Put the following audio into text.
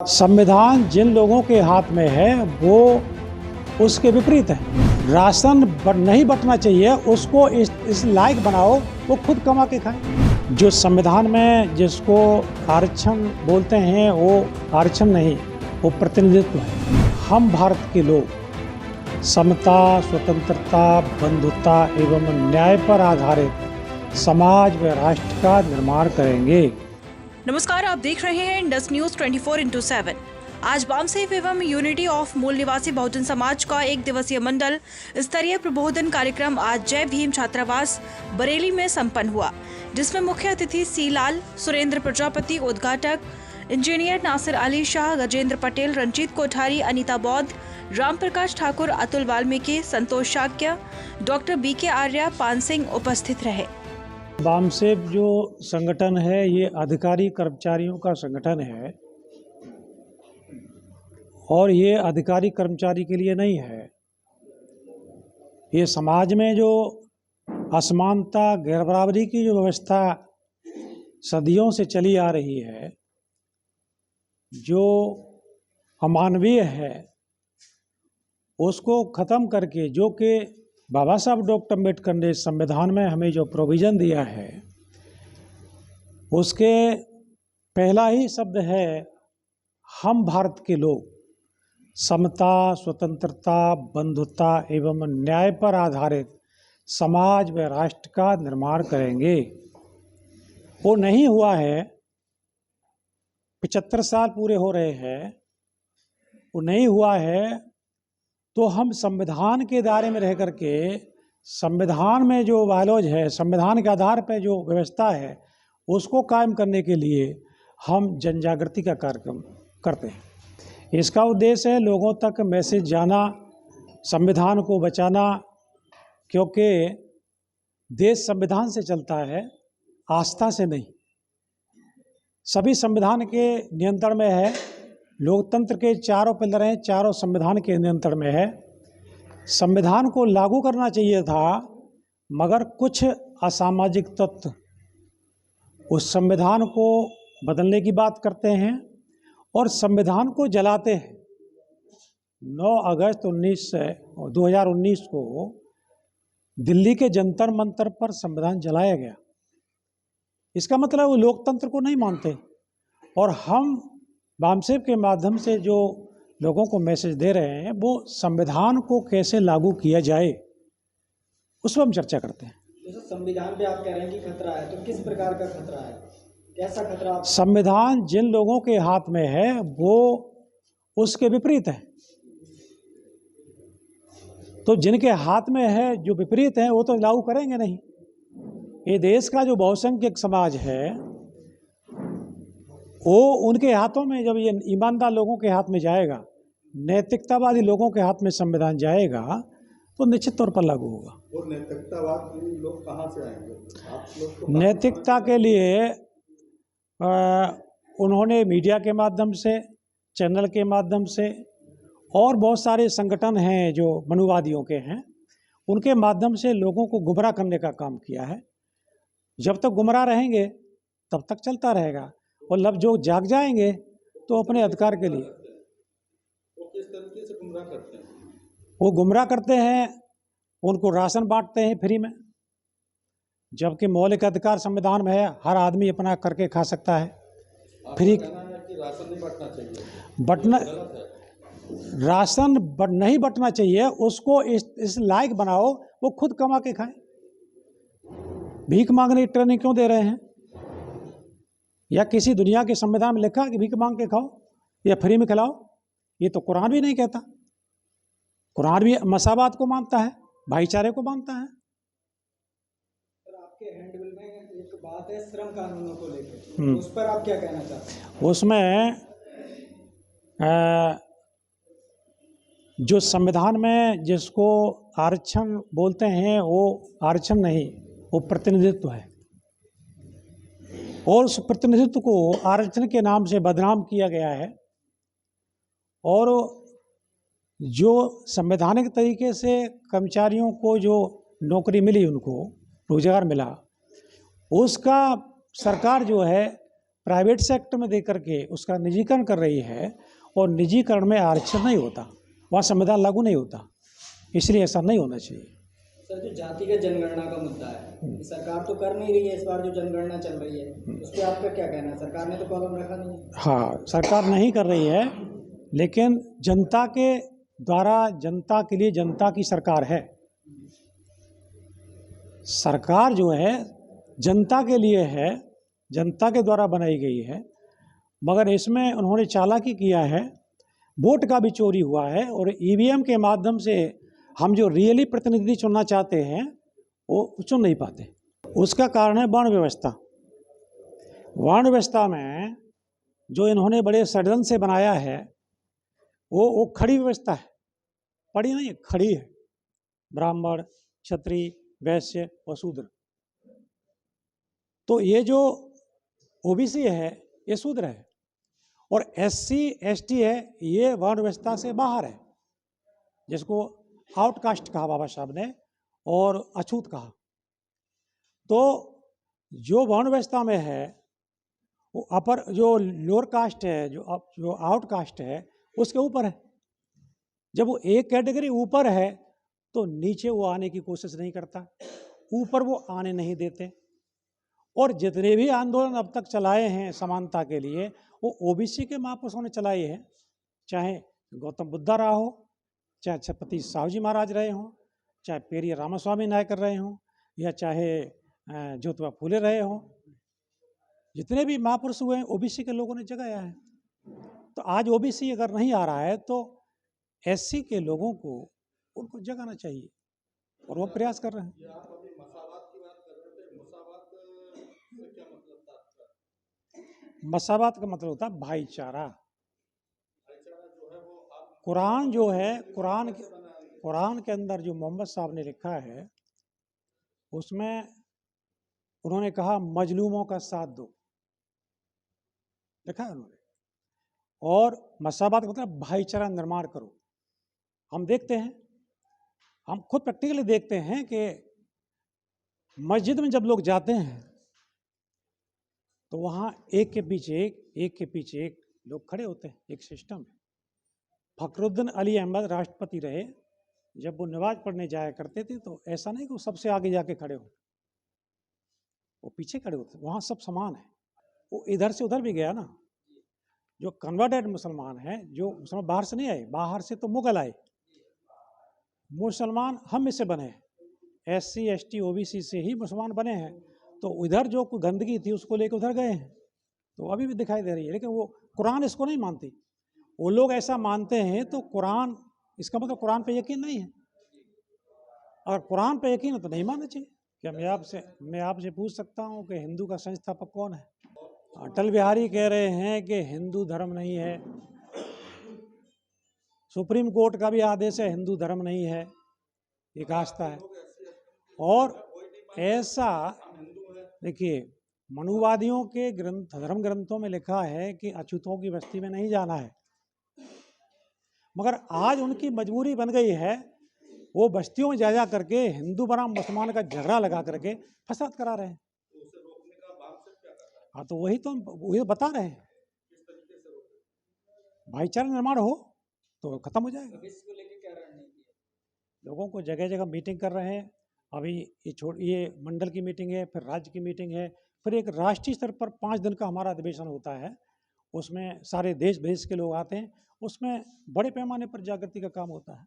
संविधान जिन लोगों के हाथ में है वो उसके विपरीत है। राशन नहीं बंटना चाहिए, उसको इस लायक बनाओ वो खुद कमा के खाए। जो संविधान में जिसको आरक्षण बोलते हैं वो आरक्षण नहीं, वो प्रतिनिधित्व है। हम भारत के लोग समता, स्वतंत्रता, बंधुता एवं न्याय पर आधारित समाज व राष्ट्र का निर्माण करेंगे। नमस्कार, आप देख रहे हैं इंडस न्यूज 24/7। आज बामसेफ एवं यूनिटी ऑफ मूल निवासी बहुजन समाज का एक दिवसीय मंडल स्तरीय प्रबोधन कार्यक्रम आज जय भीम छात्रावास बरेली में संपन्न हुआ, जिसमें मुख्य अतिथि सी लाल, सुरेंद्र प्रजापति उद्घाटक, इंजीनियर नासिर अली शाह, गजेंद्र पटेल, रंजीत कोठारी, अनीता बौद्ध, राम प्रकाश ठाकुर, अतुल वाल्मीकि, संतोष शाक्य, डॉक्टर BK आर्या, पान सिंह उपस्थित रहे। बामसेफ जो संगठन है ये अधिकारी कर्मचारियों का संगठन है और ये अधिकारी कर्मचारी के लिए नहीं है। ये समाज में जो असमानता, गैर बराबरी की जो व्यवस्था सदियों से चली आ रही है, जो अमानवीय है, उसको ख़त्म करके जो कि बाबा साहब डॉक्टर अम्बेडकर ने संविधान में हमें जो प्रोविज़न दिया है, उसके पहला ही शब्द है हम भारत के लोग समता, स्वतंत्रता, बंधुता एवं न्याय पर आधारित समाज व राष्ट्र का निर्माण करेंगे। वो नहीं हुआ है। 75 साल पूरे हो रहे हैं, वो नहीं हुआ है। तो हम संविधान के दायरे में रह करके संविधान में जो बायलॉज है, संविधान के आधार पर जो व्यवस्था है, उसको कायम करने के लिए हम जन जागृति का कार्यक्रम करते हैं। इसका उद्देश्य है लोगों तक मैसेज जाना, संविधान को बचाना, क्योंकि देश संविधान से चलता है, आस्था से नहीं। सभी संविधान के नियंत्रण में है। लोकतंत्र के चारों पिलर हैं, चारों संविधान के नियंत्रण में है। संविधान को लागू करना चाहिए था, मगर कुछ असामाजिक तत्व उस संविधान को बदलने की बात करते हैं और संविधान को जलाते हैं। 9 अगस्त 2019 को दिल्ली के जंतर मंतर पर संविधान जलाया गया। इसका मतलब वो लोकतंत्र को नहीं मानते। और हम बामसेफ के माध्यम से जो लोगों को मैसेज दे रहे हैं, वो संविधान को कैसे लागू किया जाए उस पर हम चर्चा करते हैं। जैसे संविधान पे आप कह रहे हैं कि खतरा है, तो किस प्रकार का खतरा है, कैसा खतरा? संविधान जिन लोगों के हाथ में है वो उसके विपरीत है। तो जिनके हाथ में है, जो विपरीत है, वो तो लागू करेंगे नहीं। ये देश का जो बहुसंख्यक समाज है, वो उनके हाथों में, जब ये ईमानदार लोगों के हाथ में जाएगा, नैतिकतावादी लोगों के हाथ में संविधान जाएगा, तो निश्चित तौर पर लागू होगा। और नैतिकतावादी लोग कहाँ से आएंगे? आप लोग तो नैतिकता के लिए उन्होंने मीडिया के माध्यम से, चैनल के माध्यम से, और बहुत सारे संगठन हैं जो मनुवादियों के हैं, उनके माध्यम से लोगों को गुमराह करने का काम किया है। जब तक गुमराह रहेंगे तब तक चलता रहेगा, और लब जो जाग जाएंगे तो अपने अधिकार के लिए। वो किस तरीके से गुमराह करते हैं? वो गुमराह करते हैं, उनको राशन बांटते हैं फ्री में, जबकि मौलिक अधिकार संविधान में है, हर आदमी अपना करके खा सकता है फ्री। कहना है कि राशन नहीं बांटना चाहिए, बटना गलत है। राशन नहीं बंटना चाहिए, उसको इस लायक बनाओ वो खुद कमा के खाए। भीख मांगने की ट्रेनिंग क्यों दे रहे हैं? या किसी दुनिया के संविधान में लिखा कि भीख मांग के खाओ या फ्री में खिलाओ? ये तो कुरान भी नहीं कहता। कुरान भी मसावात को मानता है, भाईचारे को मानता है। सर, आपके हैंडबिल में एक बात है श्रम कानूनों को लेकर, उस पर आप क्या कहना चाहते हैं? उसमें जो संविधान में जिसको आरक्षण बोलते हैं वो आरक्षण नहीं, वो प्रतिनिधित्व है। और उस प्रतिनिधित्व को आरक्षण के नाम से बदनाम किया गया है। और जो संवैधानिक तरीके से कर्मचारियों को जो नौकरी मिली, उनको रोजगार मिला, उसका सरकार जो है प्राइवेट सेक्टर में दे करके उसका निजीकरण कर रही है, और निजीकरण में आरक्षण नहीं होता, वहाँ संविधान लागू नहीं होता, इसलिए ऐसा नहीं होना चाहिए। सर, जो जातिगत जनगणना का मुद्दा है, सरकार तो कर नहीं रही है इस बार जो जनगणना चल रही है, उस पर आपका क्या कहना है? सरकार ने तो कॉलम रखा नहीं है। हाँ, सरकार नहीं कर रही है, लेकिन जनता के द्वारा, जनता के लिए जनता की सरकार है। सरकार जो है जनता के लिए है, जनता के द्वारा बनाई गई है, मगर इसमें उन्होंने चालाकी किया है, वोट का भी चोरी हुआ है, और ईवीएम के माध्यम से हम जो रियली प्रतिनिधि चुनना चाहते हैं वो चुन नहीं पाते। उसका कारण है वर्ण व्यवस्था। वर्ण व्यवस्था में जो इन्होंने बड़े षड्यंत्र से बनाया है वो खड़ी व्यवस्था है, पड़ी नहीं है, खड़ी है। ब्राह्मण, क्षत्रिय, वैश्य और शूद्र। तो ये जो ओबीसी है ये शूद्र है, और एससी एसटी है ये वर्ण व्यवस्था से बाहर है, जिसको आउटकास्ट कहा बाबा साहब ने, और अछूत कहा। तो जो वर्ण व्यवस्था में है वो अपर, जो लोअर कास्ट है, जो आउटकास्ट है उसके ऊपर है। जब वो एक कैटेगरी ऊपर है तो नीचे वो आने की कोशिश नहीं करता, ऊपर वो आने नहीं देते। और जितने भी आंदोलन अब तक चलाए हैं समानता के लिए, वो ओबीसी के महापुरुषों ने चलाए हैं, चाहे गौतम बुद्धा रहा हो, चाहे छत्रपति साहू जी महाराज रहे हों, चाहे पेरिया रामास्वामी नायकर रहे हों, या चाहे ज्योतिबा फूले रहे हों। जितने भी महापुरुष हुए हैं ओबीसी के लोगों ने जगाया है। तो आज ओबीसी अगर नहीं आ रहा है तो एससी के लोगों को उनको जगाना चाहिए, और वो प्रयास कर रहे हैं। ये आप अभी मसावात की बात कर रहे थे, मसावात से क्या मतलब था आपका? मसावात का मतलब होता है भाईचारा। भाईचारा जो है वो आप कुरान जो है, कुरान के अंदर जो मोहम्मद साहब ने लिखा है उसमें उन्होंने कहा मजलूमों का साथ दो, लिखा है उन्होंने। और मसावात का मतलब भाईचारा निर्माण करो। हम देखते हैं, हम खुद प्रैक्टिकली देखते हैं कि मस्जिद में जब लोग जाते हैं तो वहाँ एक के पीछे एक लोग खड़े होते हैं, एक सिस्टम है। फखरुद्दीन अली अहमद राष्ट्रपति रहे, जब वो नमाज पढ़ने जाया करते थे तो ऐसा नहीं कि वो सबसे आगे जाके खड़े हो, वो पीछे खड़े होते, वहाँ सब समान है। वो इधर से उधर भी गया ना। जो कन्वर्टेड मुसलमान हैं, जो मुसलमान बाहर से नहीं आए, बाहर से तो मुगल आए, मुसलमान हम में से बने हैं, एससी एसटी ओबीसी से ही मुसलमान बने हैं। तो उधर जो कोई गंदगी थी उसको लेकर उधर गए हैं, तो अभी भी दिखाई दे रही है। लेकिन वो कुरान इसको नहीं मानती। वो लोग ऐसा मानते हैं तो कुरान, इसका मतलब कुरान पे यकीन नहीं है। अगर कुरान पे यकीन है तो नहीं मानना चाहिए। क्या मैं आपसे पूछ सकता हूँ कि हिंदू का संस्थापक कौन है? अटल बिहारी कह रहे हैं कि हिंदू धर्म नहीं है। सुप्रीम कोर्ट का भी आदेश है हिंदू धर्म नहीं है, एक आस्था है। और ऐसा देखिए, मनुवादियों के धर्म ग्रंथों में लिखा है कि अछूतों की बस्ती में नहीं जाना है, मगर आज उनकी मजबूरी बन गई है, वो बस्तियों में जा करके हिंदू बनाम मुसलमान का झगड़ा लगा करके फसाद करा रहे हैं। हाँ, तो वही बता रहे हैं, भाईचारा निर्माण हो तो खत्म हो जाएगा। इसको लेके क्या रणनीति है? लोगों को जगह जगह मीटिंग कर रहे हैं। अभी ये मंडल की मीटिंग है, फिर राज्य की मीटिंग है, फिर एक राष्ट्रीय स्तर पर 5 दिन का हमारा अधिवेशन होता है, उसमें सारे देश विदेश के लोग आते हैं, उसमें बड़े पैमाने पर जागृति का काम होता है।